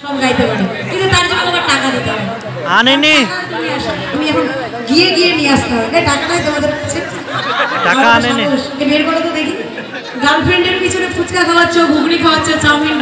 সব গাইতে পারি, কিন্তু তার জন্য আমার টাকা দিতে হবে। আনেনি, আমি এখন গিয়ে নিয়ে আসতে হবে। টাকা নাই তোমাদের কাছে? টাকা আনেনি, বের করো তো দেখি। গার্লফ্রেন্ডের পিছনে ফুচকা খাওয়াচ্ছ, ঘুগনি খাওয়াচ্ছ, চাউমিন।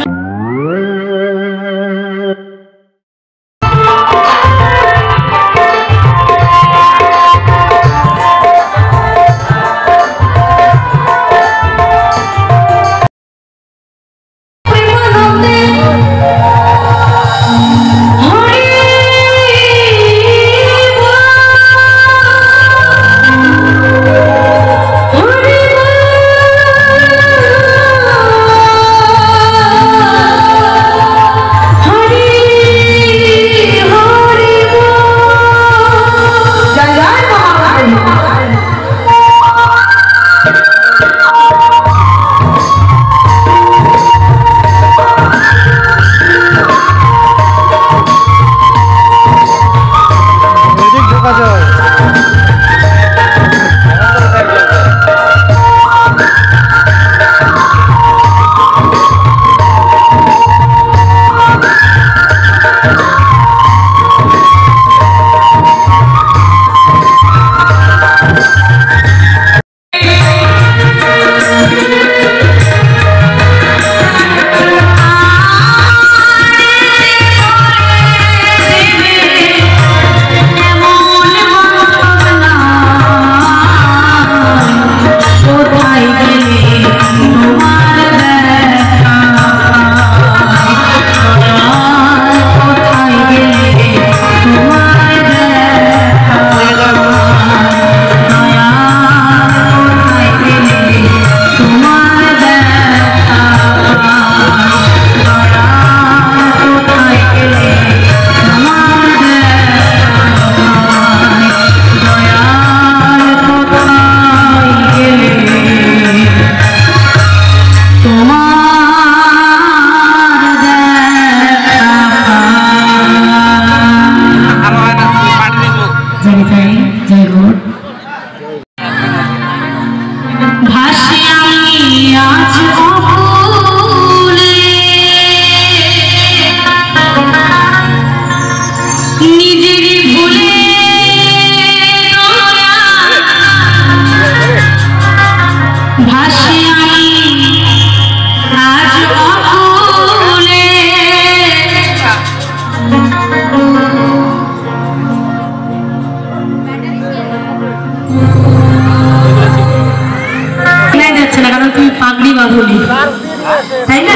তাই না?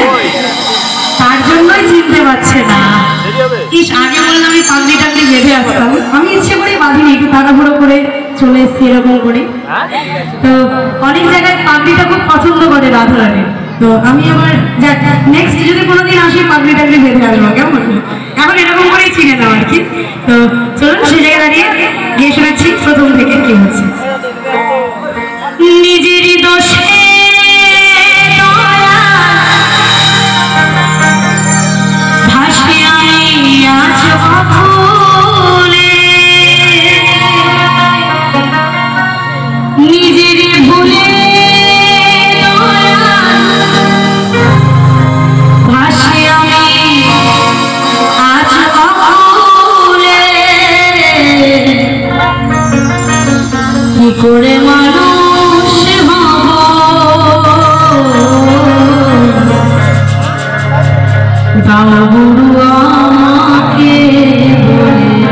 তার জন্যই চিনতে পারছে না। আগে বললাম আমি পাগড়ি টাগড়ি বেঁধে আসতাম, আমি ইচ্ছে করে বাঁধিনি, একটু তাড়াহুড়ো করে চলে এসছি এরকম করে। তো অনেক জায়গায় পাগড়িটা খুব পছন্দ করে রাধারানী, তো আমি আবার যাক নেক্সট যদি কোনোদিন আসি পাগড়ি টাগড়ি বেঁধে আসবো, কেমন? এখন এরকম করেই চিনে দাও আর কি। তো চলুন সে জায়গায় দাঁড়িয়ে গিয়ে শোনাচ্ছি প্রথম থেকে কি হচ্ছে। নিজেরই দোষে করে মানুষ হব দাও গুরু আমাকে বলে।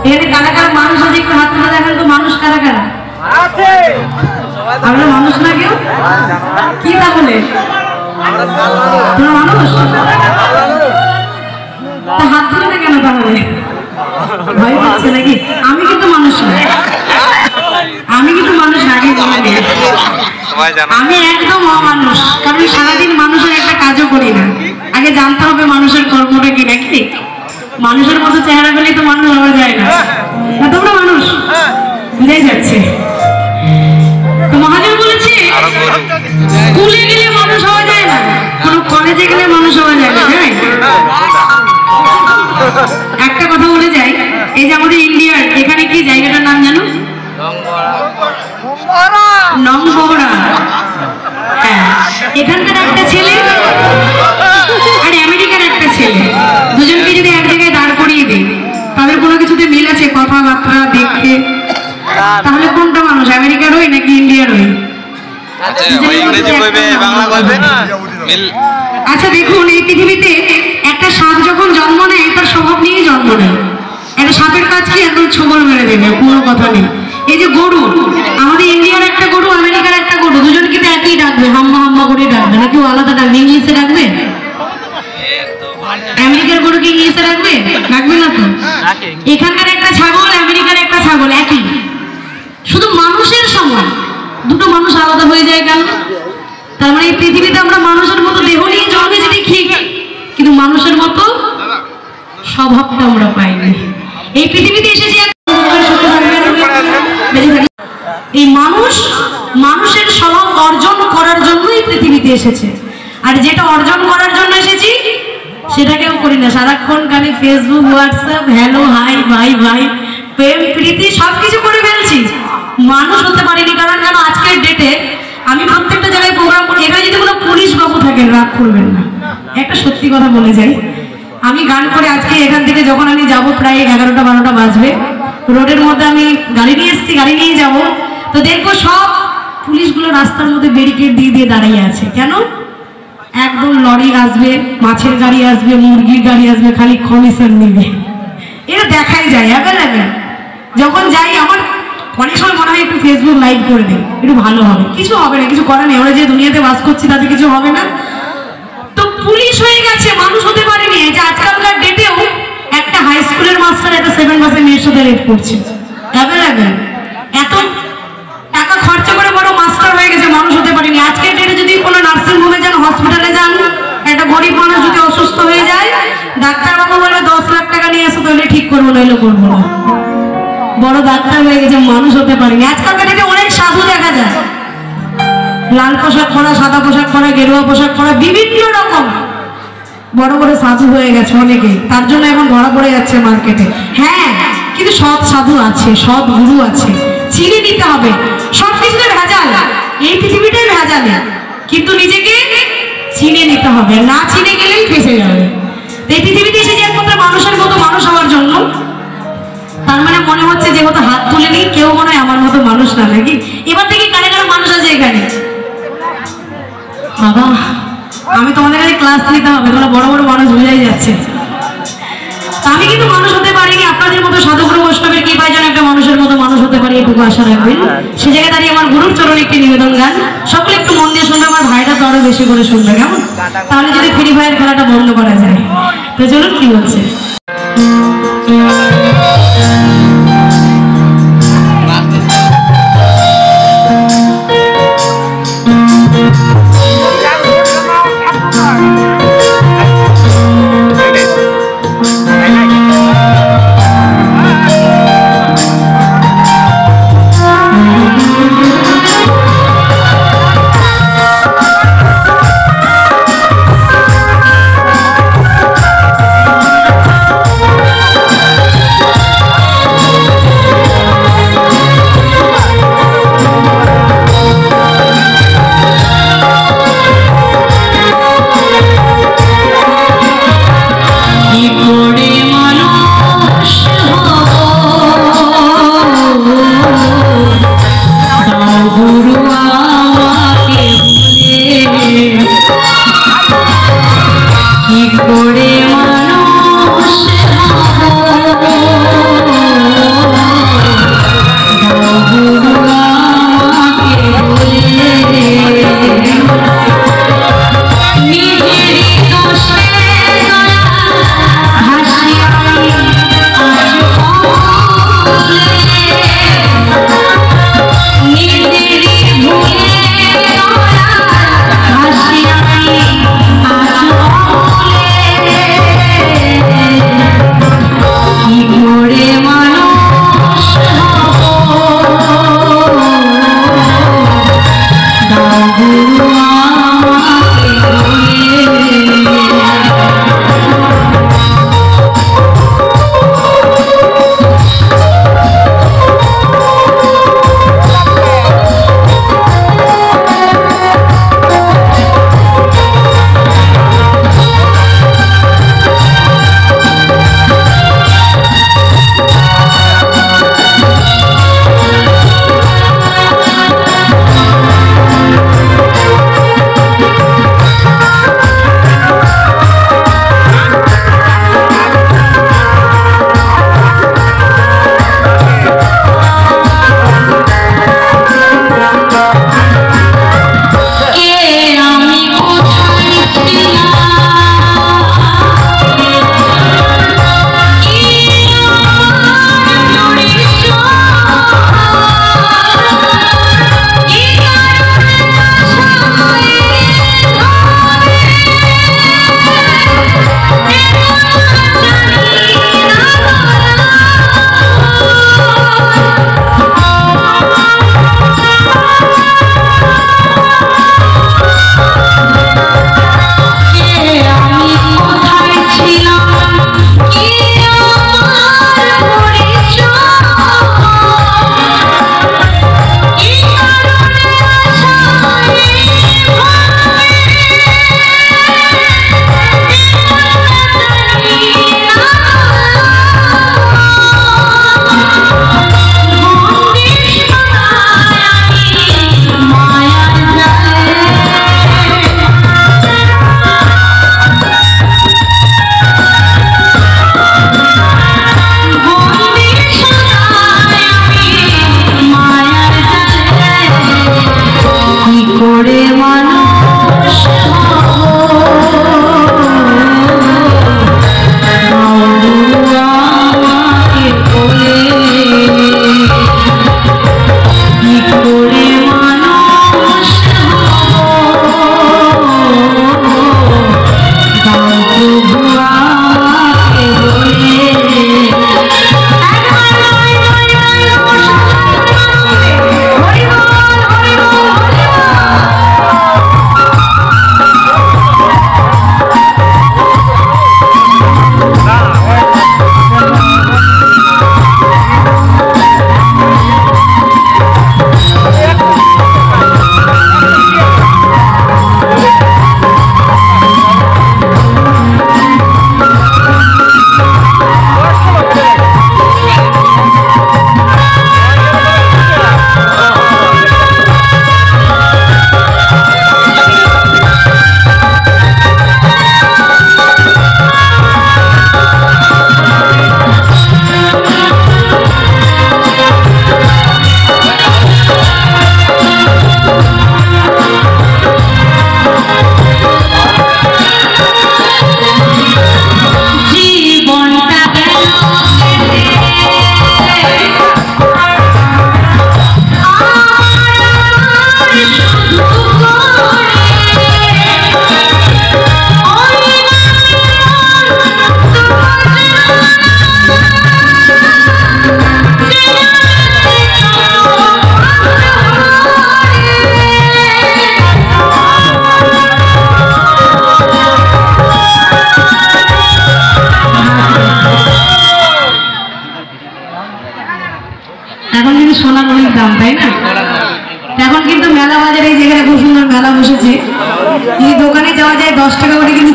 এখানে কারা কারা মানুষ আছে একটু হাত তুলে দেখেন তো, মানুষ কারা কারা? আমরা মানুষ না কেউ? কি তাহলে তোমরা মানুষ? হাত তুলে না কেন তাহলে? ভয় পাচ্ছে নাকি? আমি কিন্তু মানুষ না, আমি কিন্তু মানুষ আগে বলে দিই, আমি একদম অমানুষ, কারণ সারাদিন মানুষের একটা কাজও করি না। আগে জানতে হবে মানুষের কর্মটা কি, নাকি? মানুষের মতো চেহারা পেলেই তো মানুষ হওয়া যায় না। তোমরা মানুষ বুঝে যাচ্ছে তো। মহাজন বলেছে স্কুলে গেলে মানুষ হওয়া যায় না, কোনো কলেজে গেলে মানুষ হওয়া যায় না। একটা কথা বলে যাই, এই যে আমাদের ইন্ডিয়ার এখানে কি জায়গাটার নাম জানো? নংবহরা। হ্যাঁ, এখানকার একটা ছেলে আর আমেরিকা আচ্ছা দেখুন, এই পৃথিবীতে একটা সাপ যখন জন্ম নেয় তার স্বভাব নিয়েই জন্ম নেয়। একটা সাপের কাজ কি, একদম ছোবল মেরে দেবে, কোনো কথা নেই। এই যে গরু, আমাদের ইন্ডিয়ার একটা গরু, আমেরিকার একটা গরু, দুজন কিন্তু একই ডাকবে, হাম্মা হাম্মা করে ডাকবে, না কেউ আলাদা ডাকবে? ইংলিশে ডাকবে? আমেরিকার গরু কি ইংলিশে ডাকবে? ডাকবে না তো। এখানকার একটা ছাগল, আমেরিকার একটা ছাগল, একই। শুধু মানুষের সমান, দুটো মানুষ আলাদা হয়ে যায় কেন? তার মানে এই পৃথিবীতে আমরা মানুষের মতো দেহ নিয়ে জন্মেছি ঠিক, কিন্তু মানুষের মতো স্বভাবটা আমরা পাইনি। এই পৃথিবীতে এসেছি এই মানুষের স্বভাব অর্জন করার জন্যই পৃথিবীতে এসেছে। আর যেটা অর্জন করার জন্য এসেছি সেটাকেও করি না, সারাক্ষণ খালি ফেসবুক, হোয়াটসঅ্যাপ, হ্যালো, হাই, ভাই ভাই, প্রেম প্রীতি সবকিছু করে ফেলছি, মানুষ হতে পারিনি। কারণ কেন, আজকের ডেটে আমি প্রত্যেকটা জায়গায় প্রোগ্রাম করি, এখানে যদি কোনো পুলিশ বাবু থাকেন রাগ করবেন না, একটা সত্যি কথা বলে যাই। আমি গান করে আজকে এখান থেকে যখন আমি যাব প্রায় 11টা 12টা বাজবে, রোডের মধ্যে আমি গাড়ি নিয়ে এসেছি, গাড়ি নিয়ে যাব, তো দেখবো সব পুলিশগুলো রাস্তার মধ্যে ব্যারিকেড দিয়ে দিয়ে দাঁড়িয়ে আছে। কেন? একদম লরি আসবে, মাছের গাড়ি আসবে, মুরগির গাড়ি আসবে, খালি কমিশন নিবে। এটা দেখাই যায় অ্যাভেলেবেল। যখন যাই আমার অনেক সময় মনে হয় একটু ফেসবুক লাইভ করে দিই, একটু ভালো হবে। কিছু হবে না, কিছু করার নেই, আমরা যে দুনিয়াতে বাস করছি তাতে কিছু হবে না। তো পুলিশ হয়ে গেছে, মানুষ হতে পারেনি। যে আজকালকার ডেটেও একটা হাই স্কুলের মাস্টার একটা 7 ক্লাসের মেয়ের সাথে রেপ করছে, অ্যাভেলেবেল। এত টাকা খরচা করে বড় মাস্টার হয়ে গেছে, মানুষ হতে পারেনি। আজকের ডেটে যদি কোনো নার্সিং হোমে যান, হসপিটালে যান, একটা গরিব মানুষ যদি অসুস্থ হয়ে যায়, ডাক্তারবাবু বলে 10 লাখ টাকা নিয়ে এসো, তাহলে ঠিক করবো, নইলে করবো না। বড় ডাক্তার হয়ে গেছে, মানুষ হতে পারেনি। আজকালকার ডেটে অনেক সাধু দেখা যায়, লাল পোশাক পরা, সাদা পোশাক পরা, গেরুয়া পোশাক পরা, বিভিন্ন রকম বড় বড় সাধু হয়ে গেছে অনেকে। তার জন্য এখন ধরা পড়ে যাচ্ছে মার্কেটে। হ্যাঁ, কিন্তু সৎ সাধু আছে, সৎ গুরু আছে, চিনে নিতে হবে। সব কিছুতে ভেজাল, এই পৃথিবীটাই ভেজালে, কিন্তু নিজেকে চিনে নিতে হবে, না চিনে গেলেই ফেসে যাবে। এই পৃথিবীতে এসে যে একমাত্র মানুষের মতো মানুষ হওয়ার জন্য, তার মানে মনে হচ্ছে যে হয়তো হাত তুলে নিই, কেউ মনে হয় আমার মতো মানুষ না, নাকি? এবার থেকে কারে কারে মানুষ আছে এখানে? বাবা, আমি তোমাদের কাছে ক্লাস নিতে হবে, তোমরা বড় বড় মানুষ বোঝাই যাচ্ছে। আমি কিন্তু মানুষ হতে পারিনি, আপনাদের মতো সাধুগুরু বৈষ্ণবের কৃপায় যেন একটা মানুষের মতো মানুষ হতে পারি, এটুকু আশা রাখবেন। সে জায়গায় দাঁড়িয়ে আমার গুরুর চরণে একটি নিবেদন গান, সকলে একটু মন দিয়ে শুনবে, আমার ভাইটা তো আরো বেশি করে শুনবে, কেমন? তাহলে যদি ফ্রি ফায়ার খেলাটা বন্ধ করা যায়। তো চলুন, কি বলছে?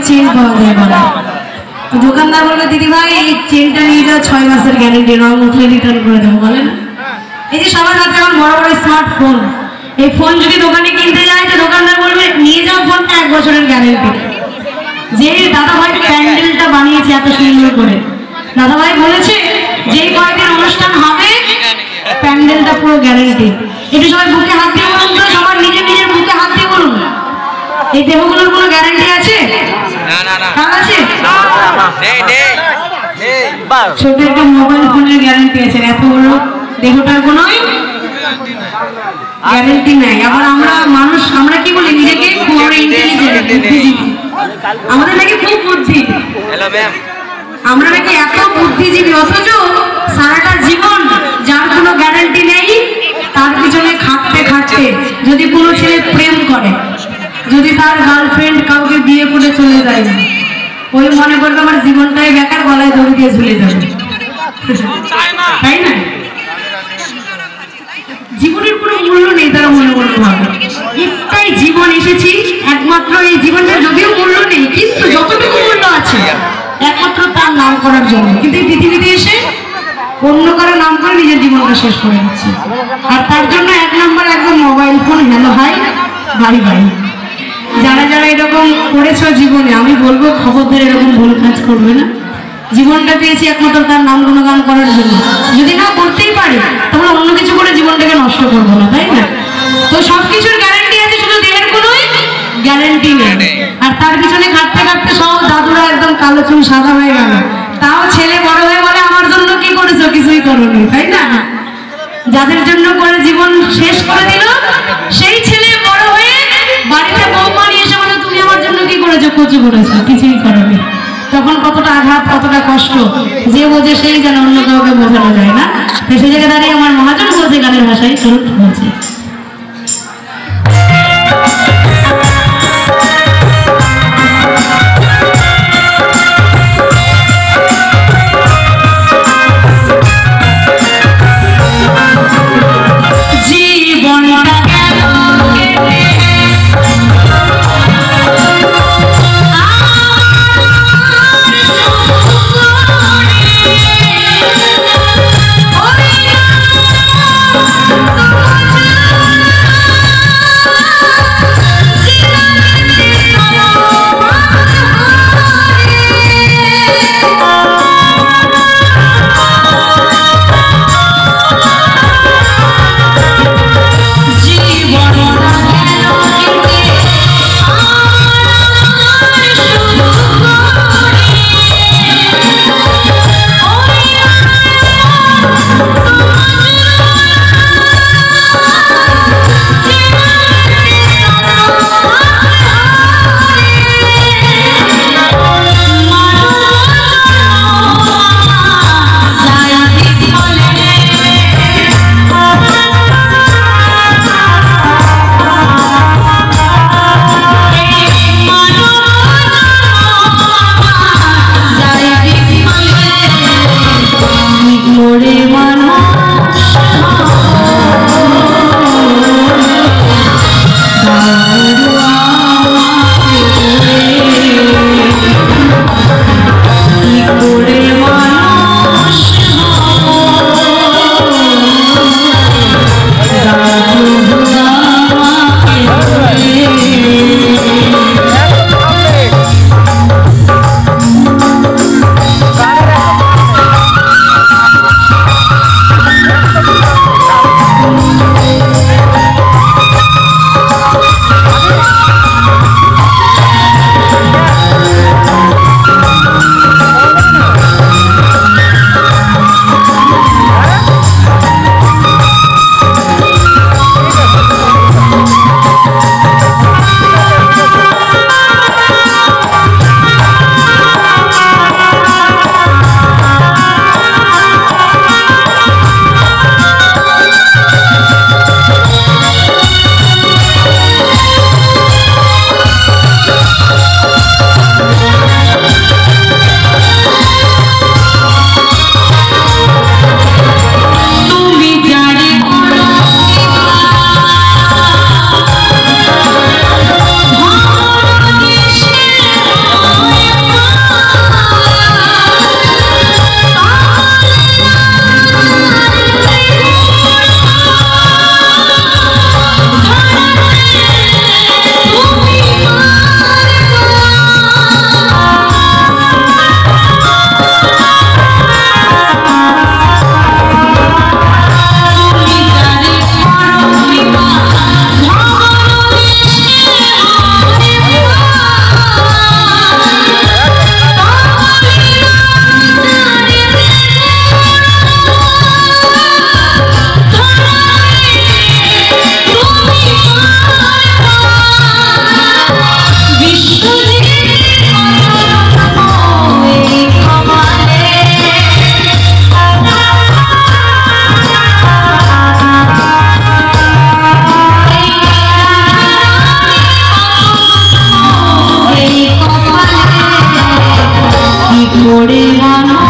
চেন পাওয়া যায় বলে। তো দোকানদার বললো দিদি ভাই এই চেনটা নিয়ে যাও 6 মাসের গ্যারেন্টি, রং উঠলে রিটার্ন করে দেবো, বলে না? এই যে সবার হাতে এখন বড় বড় স্মার্টফোন, এই ফোন যদি দোকানে কিনতে যায় তো দোকানদার বলবে নিয়ে যাও ফোনটা 1 বছরের গ্যারেন্টি। যে দাদা ভাই প্যান্ডেলটা বানিয়েছে এত সুন্দর করে, দাদা ভাই বলেছে যে কয়েকদিন অনুষ্ঠান হবে প্যান্ডেলটা পুরো গ্যারেন্টি। একটু সবাই বুকে হাত দিয়ে বলুন তো, সবার নিজের নিজের বুকে হাত দিয়ে বলুন এই দেহগুলোর কোনো গ্যারেন্টি আছে? আছে? ছোট একটা মোবাইল ফোনের গ্যারেন্টি আছে, এত বড় দেহটার কোনো গ্যারেন্টি নাই। আবার আমরা মানুষ আমরা কি বলি নিজেকে আমাদের নাকি খুব বুদ্ধি, আমরা নাকি এত বুদ্ধিজীবী, অথচ সারাটা জীবন যার কোনো গ্যারেন্টি নেই তার পিছনে খাটতে খাটতে যদি কোনো ছেলে প্রেম করে, যদি তার গার্লফ্রেন্ড কাউকে বিয়ে করে চলে যায়, ওই মনে করবে আমার জীবনটাই বেকার, গলায় দড়ি দিয়ে ঝুলে যাবে, তাই না? জীবনের কোনো মূল্য নেই তারা মনে করতে হবে। একটাই জীবন এসেছি, একমাত্র এই জীবনটা যদিও মূল্য নেই কিন্তু যতটুকু মূল্য আছে একমাত্র তার নাম করার জন্য। কিন্তু এই পৃথিবীতে এসে অন্য কারো নাম করে নিজের জীবনটা শেষ করে দিচ্ছে, আর তার জন্য 1 নম্বর একদম mobile phone. Hello hi bye bye. যারা যারা এরকম করেছো জীবনে, আমি বলবো খবরদার এরকম ভুল কাজ করবে না। জীবনটা পেয়েছি একমাত্র তার নাম গুণগান করার জন্য, যদি না করতেই পারি তাহলে অন্য কিছু করে জীবনটাকে নষ্ট করবো না, তাই না? তো সবকিছুর গ্যারান্টি আছে, শুধু দেহের কোনোই গ্যারান্টি নেই। আর তার পিছনে খাটতে খাটতে সব দাদুরা একদম কালো চুল সাদা হয়ে গেল, তাও ছেলে বড় হয়ে বলে আমার জন্য কি করেছো? কিছুই করোনি, তাই না? যাদের জন্য করে জীবন শেষ করে দিল সেই ছেলে বড় হয়ে বাড়িতে বৌমা নিয়ে এসে বলে তুমি আমার জন্য কি করেছো? কচু করেছো, কিছুই করোনি। তখন কতটা আঘাত, কতটা কষ্ট, যে বোঝে সেই যেন, অন্য কাউকে বোঝানো যায় না। তো সেই জায়গায় দাঁড়িয়ে আমার মহাজন বলছে গানের ভাষায়, চলুন বলছে। Oh, করে মানুষ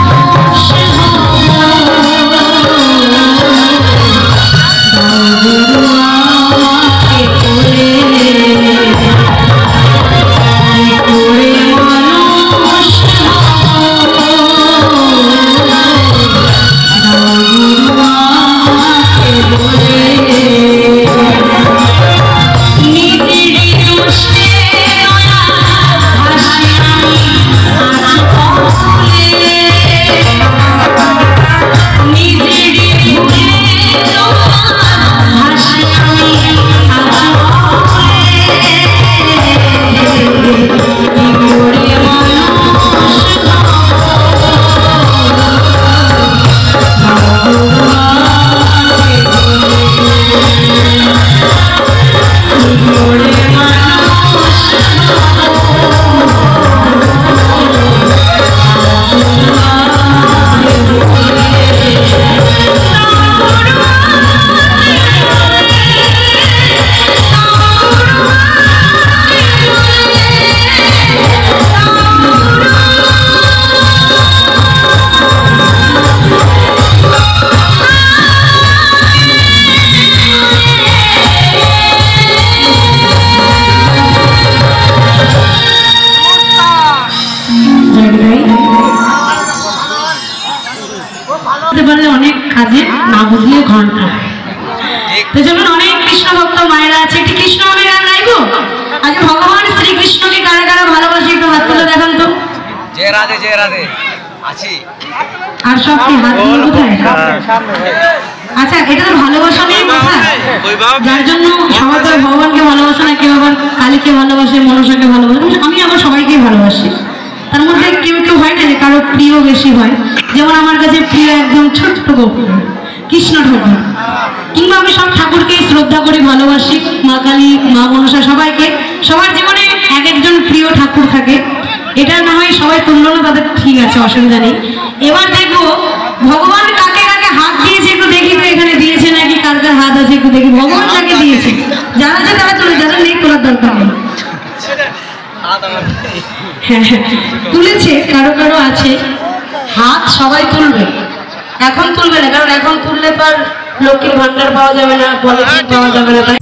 অনেক কাজে না বুঝলে ঘন্টা। তো যেমন অনেক কৃষ্ণ ভক্ত মায়েরা আছে, একটি কৃষ্ণ নামে গান গাইবো। আজ ভগবান শ্রীকৃষ্ণকে কারা কারা ভালোবাসে একটু হাত তুলে দেখান তো। জয় রাধে জয় রাধে আছি। আর সব কি হাত দিয়ে কোথায়? আচ্ছা, এটা তো ভালোবাসা নিয়ে কথা, যার জন্য সবাই তো ভগবানকে ভালোবাসে না, কেউ আবার কালীকে ভালোবাসে, মনসাকে ভালোবাসে। আমি আবার সবাইকেই ভালোবাসি। তার মধ্যে কেউ কেউ হয় না যে কারো প্রিয় বেশি হয়। যেমন আমার কাছে প্রিয় একদম ছোট্ট গোপী কৃষ্ণ ঠাকুর, কিংবা আমি সব ঠাকুরকে শ্রদ্ধা করি, ভালোবাসি। মা কালী, মা মনসা, সবাইকে, সবার জীবনে এক একজন প্রিয় ঠাকুর থাকে। এটা না হয় সবাই তুললো না, তাদের ঠিক আছে, অসুবিধা নেই। এবার দেখবো ভগবান কাকে কাকে হাত দিয়েছে, একটু দেখি তো এখানে দিয়েছে নাকি, কার কার হাত আছে একটু দেখি। ভগবান কাকে দিয়েছে, যারা আছে তারা তুলে, যারা নেই তোলার দরকার নেই। হ্যাঁ, তুলেছে, কারো কারো আছে হাত, সবাই তুলবে। এখন তুলবে না, কারণ এখন তুললে তো আর লক্ষ্মীর ভান্ডার পাওয়া যাবে না, পলিথিন পাওয়া যাবে না। তাই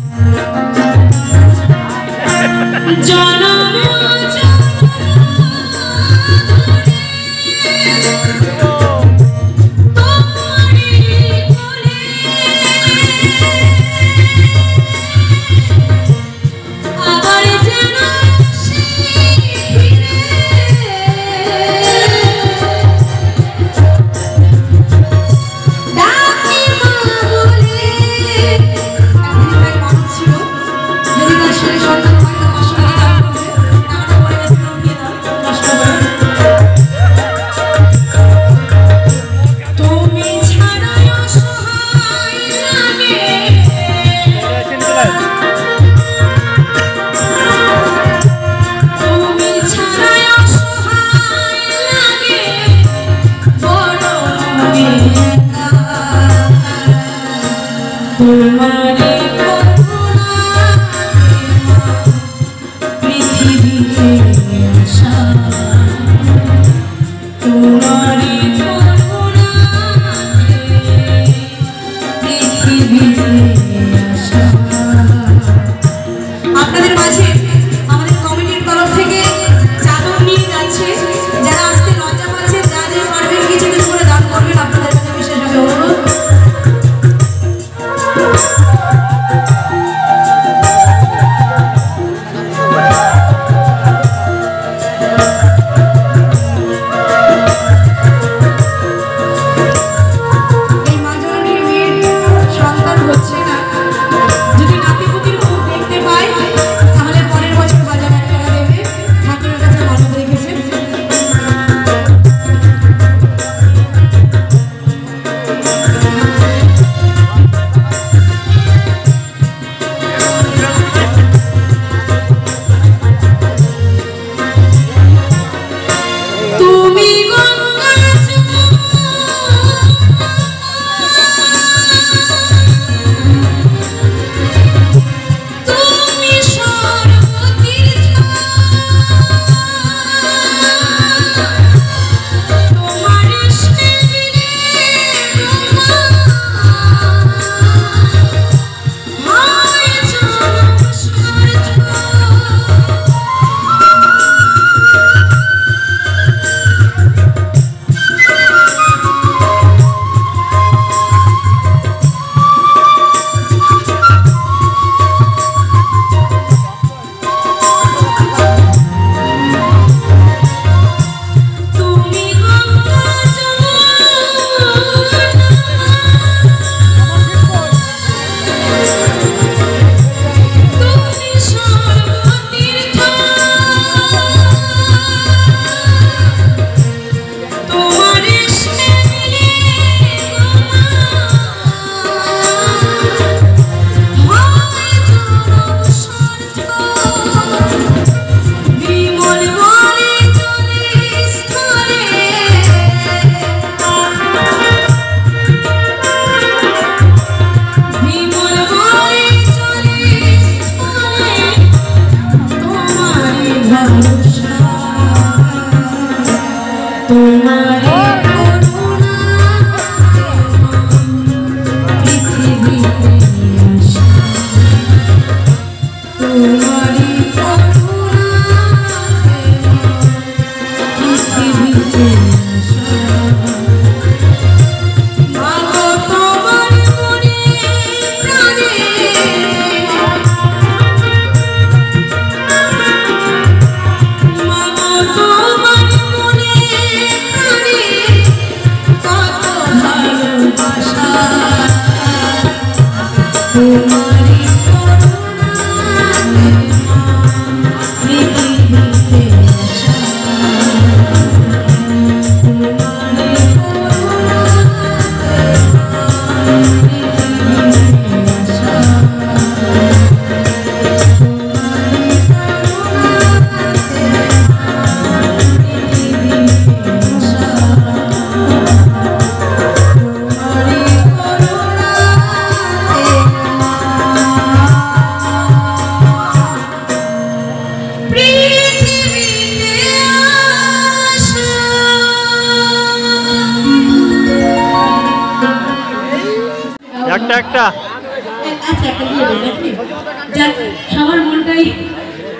সবার মনটাই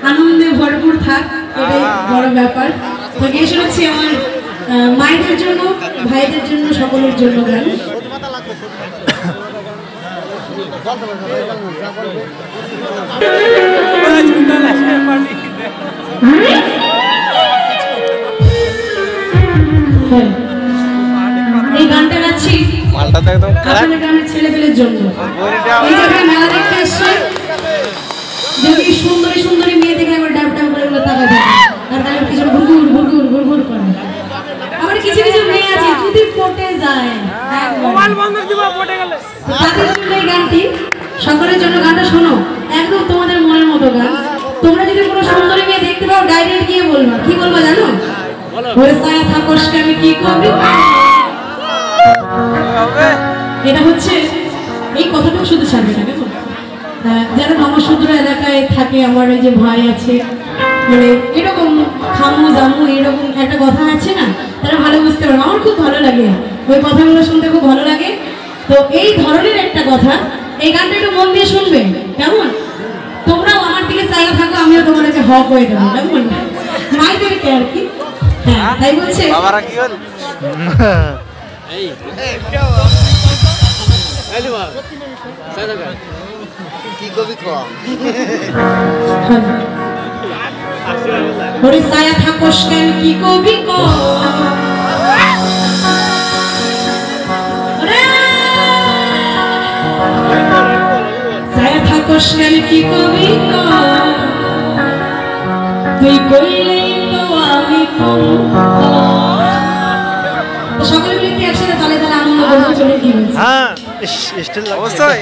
আনন্দে ভরপুর থাক, এটাই বড় ব্যাপার। তো গিয়ে শোনাচ্ছি আমার মায়েদের জন্য, ভাইদের জন্য, সকলের জন্য গান। এই গানটা গাচ্ছি আপনাদের গ্রামের ছেলেপেলের জন্য। এই জায়গায় মেলা দেখতে এসছে, যদি সুন্দরী সুন্দরী মেয়ে দেখে একবার ডাব ডাব করে তাকা দেয়, আর তাদের পিছনে ঘুরঘুর ঘুরঘুর ঘুরঘুর করে। আবার কিছু কিছু মেয়ে আছে যদি পটে যায়, তাদের জন্য এই গানটি, সকলের জন্য গানটা শোনো, একদম তোমাদের মনের মতো গান। তোমরা যদি কোনো সুন্দরী মেয়ে দেখতে পাও, ডাইরেক্ট গিয়ে বলবা, কি বলবা জানো? ওরে ছায়া থাকস আমি কি করবি। এটা হচ্ছে এই কথাটাও শুধু ছাড়বে না, দেখো যারা নমশূদ্র এলাকায় থাকে, আমার এই যে ভাই আছে, মানে এরকম খামু জামু এরকম একটা কথা আছে না, তারা ভালো বুঝতে পারবে। আমার খুব ভালো লাগে ওই কথাগুলো শুনতে, খুব ভালো লাগে। তো এই ধরনের একটা কথা, এই গানটা একটু মন দিয়ে শুনবে, কেমন? তোমরাও আমার দিকে চাইলে থাকো, আমিও তোমাদেরকে হক হয়ে দেবো, কেমন? মাইদেরকে আর কি। হ্যাঁ, তাই বলছে বাবারা কি হল কি কবি ওরে ছায়া থাকস কেন কি কবি ক, ছায়া থাকস কেন কি কবি ক, তুই কইলেই তো আমি সকলে মিলে কি একসাথে তালে তালে আনন্দ করবো, চলে কি বলছি? হ্যাঁ অবশ্যই।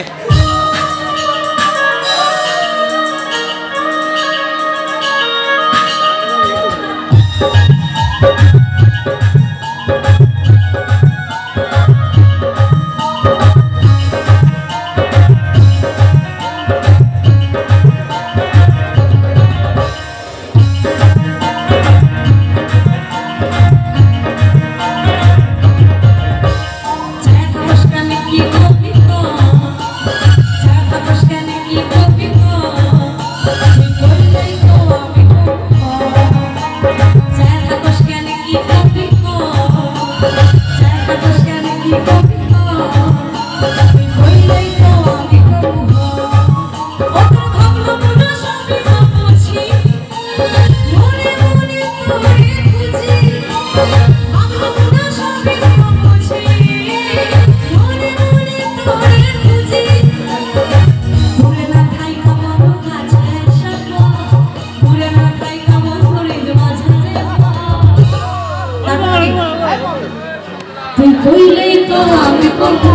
তুই কইলেই তো আমি করবো,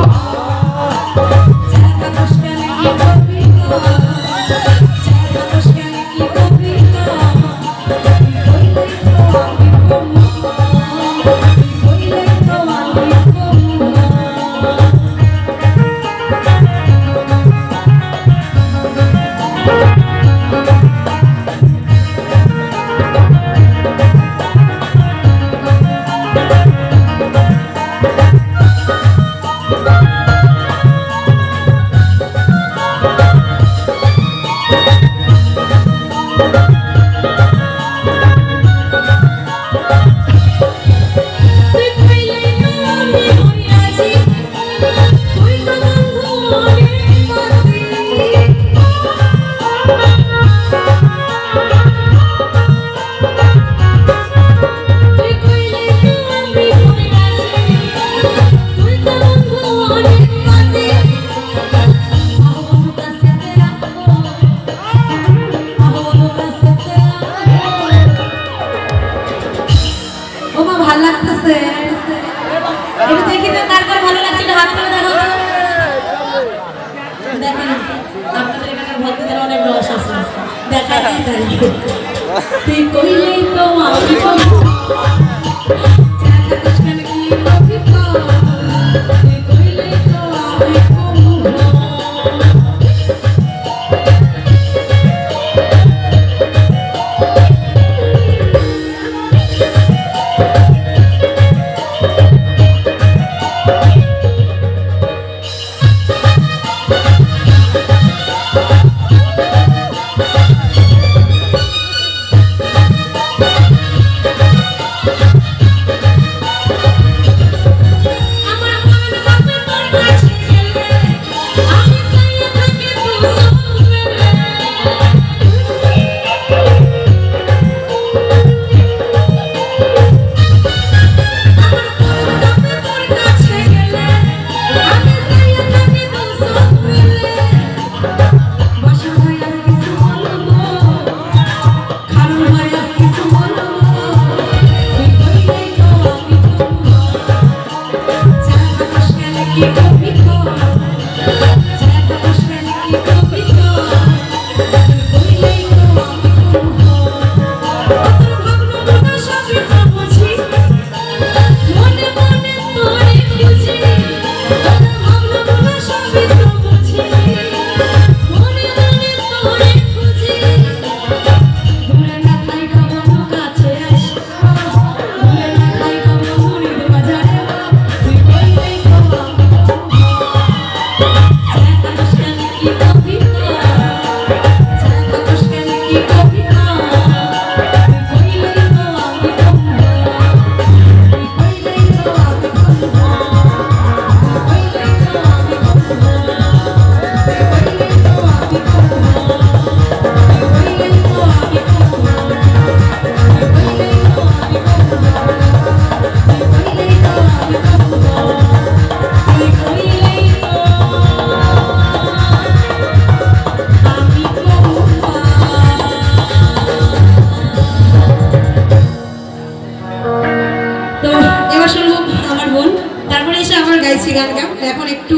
এখন একটু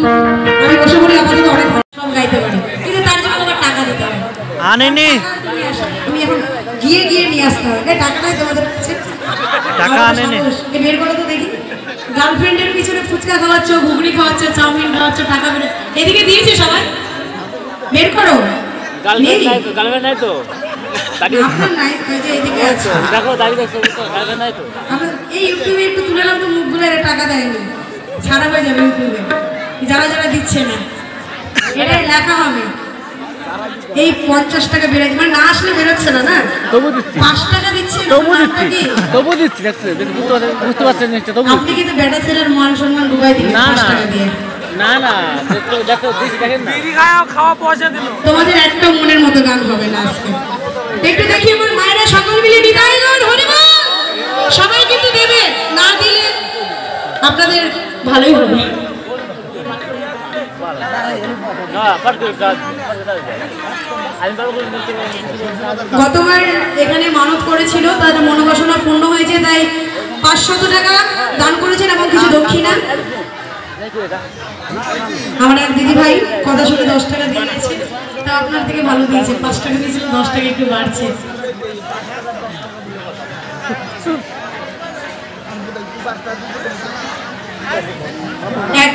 আমি বসে পড়ি আপাতত অনেক সব গাইতে পারি কিন্তু তার জন্য আমার টাকা দিতে হবে আনেনি আমি এখন গিয়ে গিয়ে নিয়ে আসতে হবে টাকাটাই তোমাদের কাছে টাকা আনেনি বের করো তো দেখি গার্লফ্রেন্ডের পিছনে ফুচকা খাওয়াচ্ছ ঘুগনি খাওয়াচ্ছ চাউমিন খাওয়াচ্ছ টাকা বের এদিকে দিয়েছে সবাই বের করো গার্লফ্রেন্ড নাই তো আপনার নাই যে এদিকে আছে দেখো দাঁড়িয়ে দেখছো গার্লফ্রেন্ড নাই তো আমরা এই ইউটিউবে একটু তুলে নাম তো মুখগুলো টাকা দেয়নি ছাড়া হয়ে যাবে ইউটিউবে যারা যারা দিচ্ছে না এটাই লেখা হবে এই 50 টাকা বেড়ে মানে না আসলে বেরোচ্ছে না না তবু দিচ্ছি 5 টাকা দিচ্ছে তবু দিচ্ছি দেখছো বুঝতে পারছেন না তবু আপনি কিন্তু বেটা ছেলের মান সম্মান ডুবাই দিবেন 5 টাকা দিয়ে না না দেখো দেখেন না বিড়ি খাওয়া পয়সা দিল তোমাদের একটা মনের মতো গান হবে না আজকে একটু দেখি আমার মায়েরা সকল মিলে বিদায় গান হরিবল সবাই কিন্তু দেবে না দিলে আপনাদের ভালোই হবে গতবার এখানে মানত করেছিল তার মনোবাসনা পূর্ণ হয়েছে তাই 500 টাকা দান করেছেন এবং কিছু দক্ষিণা আমার এক দিদি ভাই কথা শুনে 10 টাকা দিয়েছে তা আপনার থেকে ভালো দিয়েছে 5 টাকা দিয়েছিল 10 টাকা একটু বাড়ছে এক